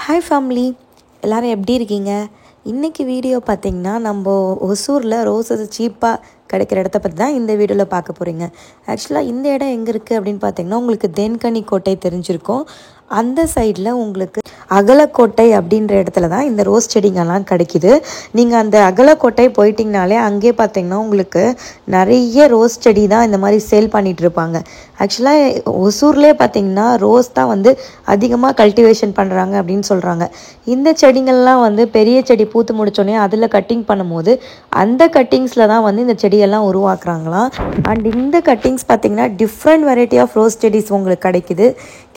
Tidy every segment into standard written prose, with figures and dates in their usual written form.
Hi family, எல்லோரும் எப்படி இருக்கீங்க? இன்றைக்கி வீடியோ பார்த்திங்கன்னா நம்ம ஒசூரில் ரோஸஸ் சீப்பாக கிடைக்கிற இடத்த பற்றி தான் இந்த வீடியோவில் பார்க்க போகிறீங்க. ஆக்சுவலாக இந்த இடம் எங்கே இருக்குது அப்படின்னு பார்த்திங்கன்னா உங்களுக்கு தேன்கனி கோட்டை தெரிஞ்சிருக்கும். அந்த சைடில் உங்களுக்கு அகலக்கோட்டை அப்படின்ற இடத்துல தான் இந்த ரோஸ் செடிங்கெல்லாம் கிடைக்கிது. நீங்கள் அந்த அகலக்கோட்டை போயிட்டிங்கனாலே அங்கே பார்த்திங்கன்னா உங்களுக்கு நிறைய ரோஸ் செடி தான் இந்த மாதிரி சேல் பண்ணிகிட்ருப்பாங்க. ஆக்சுவலாக ஒசூர்லேயே பார்த்திங்கன்னா ரோஸ் தான் வந்து அதிகமாக கல்டிவேஷன் பண்ணுறாங்க அப்படின்னு சொல்கிறாங்க. இந்த செடிங்கள்லாம் வந்து பெரிய செடி பூத்து முடிச்சோடனே அதில் கட்டிங் பண்ணும்போது அந்த கட்டிங்ஸில் தான் வந்து இந்த செடியெல்லாம் உருவாக்குறாங்களாம். அண்ட் இந்த கட்டிங்ஸ் பார்த்திங்கன்னா டிஃப்ரெண்ட் வெரைட்டி ஆஃப் ரோஸ் செடிஸ் உங்களுக்கு கிடைக்கிது.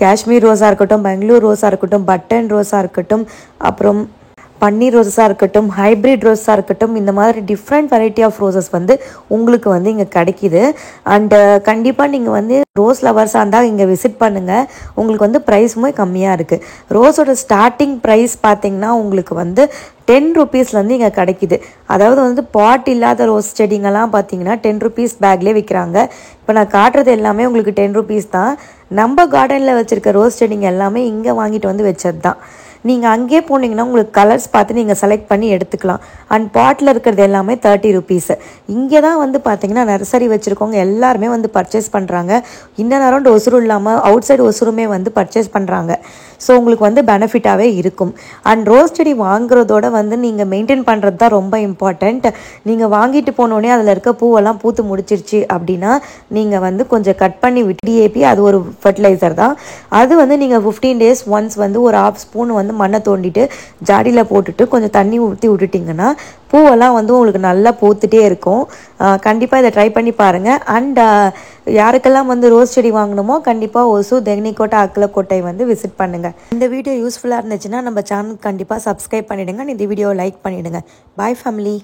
காஷ்மீர் ரோஸாக இருக்கட்டும், பெங்களூர் ரோஸாக இருக்கட்டும், பட்டன் ரோஸாக இருக்கட்டும், அப்புறம் பன்னீர் ரோஸாக இருக்கட்டும், ஹைப்ரிட் ரோஸாக இருக்கட்டும், இந்த மாதிரி டிஃப்ரெண்ட் வெரைட்டி ஆஃப் ரோஸஸ் வந்து உங்களுக்கு வந்து இங்கே கிடைக்கிது. அண்டு கண்டிப்பாக நீங்கள் வந்து ரோஸ் லவர்ஸாக இருந்தால் இங்கே விசிட் பண்ணுங்கள். உங்களுக்கு வந்து ப்ரைஸுமே கம்மியாக இருக்குது. ரோஸோட ஸ்டார்டிங் ப்ரைஸ் பார்த்திங்கன்னா உங்களுக்கு வந்து 10 rupeesலேருந்து இங்கே கிடைக்கிது. அதாவது வந்து பாட் இல்லாத ரோஸ் செடிங்கெல்லாம் பார்த்தீங்கன்னா 10 rupees பேக்லேயே விற்கிறாங்க. இப்போ நான் காட்டுறது எல்லாமே உங்களுக்கு 10 rupees தான். நம்ம கார்டனில் வச்சுருக்க ரோஸ் செடிங்க எல்லாமே இங்கே வாங்கிட்டு வந்து வச்சது தான். நீங்கள் அங்கேயே போனீங்கன்னா உங்களுக்கு கலர்ஸ் பார்த்து நீங்கள் செலக்ட் பண்ணி எடுத்துக்கலாம். அண்ட் பாட்டில் இருக்கிறது எல்லாமே 30 rupees. இங்கே தான் வந்து பார்த்தீங்கன்னா நர்சரி வச்சுருக்கவங்க எல்லாருமே வந்து பர்ச்சேஸ் பண்ணுறாங்க. இன்னும் அரௌண்ட் ஒசூர் இல்லாமல் அவுட் சைடு ஒசூருமே வந்து பர்ச்சேஸ் பண்ணுறாங்க. ஸோ உங்களுக்கு வந்து பெனிஃபிட்டாகவே இருக்கும். அண்ட் ரோஸ் செடி வாங்குறதோட வந்து நீங்கள் மெயின்டைன் பண்ணுறது தான் ரொம்ப இம்பார்ட்டண்ட். நீங்கள் வாங்கிட்டு போனோடனே அதில் இருக்க பூவெல்லாம் பூத்து முடிச்சிருச்சு அப்படின்னா நீங்கள் வந்து கொஞ்சம் கட் பண்ணி விட்டு டிஏபி, அது ஒரு ஃபர்டிலைசர் தான். அது வந்து நீங்கள் 15 days ஒன்ஸ் வந்து ஒரு 1/2 ஸ்பூன் வந்து மண்ணை தோண்டிட்டு ஜாடியில் போட்டுட்டு கொஞ்சம் தண்ணி ஊற்றி விட்டுட்டிங்கன்னா பூவெல்லாம் வந்து உங்களுக்கு நல்லா பூத்துட்டே இருக்கும். கண்டிப்பாக இதை ட்ரை பண்ணி பாருங்கள். அண்ட் யாருக்கெல்லாம் வந்து ரோஸ் செடி வாங்கணுமோ கண்டிப்பாக ஒசூர் தேன்கனிக்கோட்டை அகலக்கோட்டை வந்து விசிட் பண்ணுங்கள். இந்த வீடியோ யூஸ்ஃபுல்லாக இருந்துச்சுன்னா நம்ம சேனல் கண்டிப்பாக சப்ஸ்கிரைப் பண்ணிவிடுங்க. இந்த வீடியோவை லைக் பண்ணிவிடுங்க. பாய் ஃபேமிலி.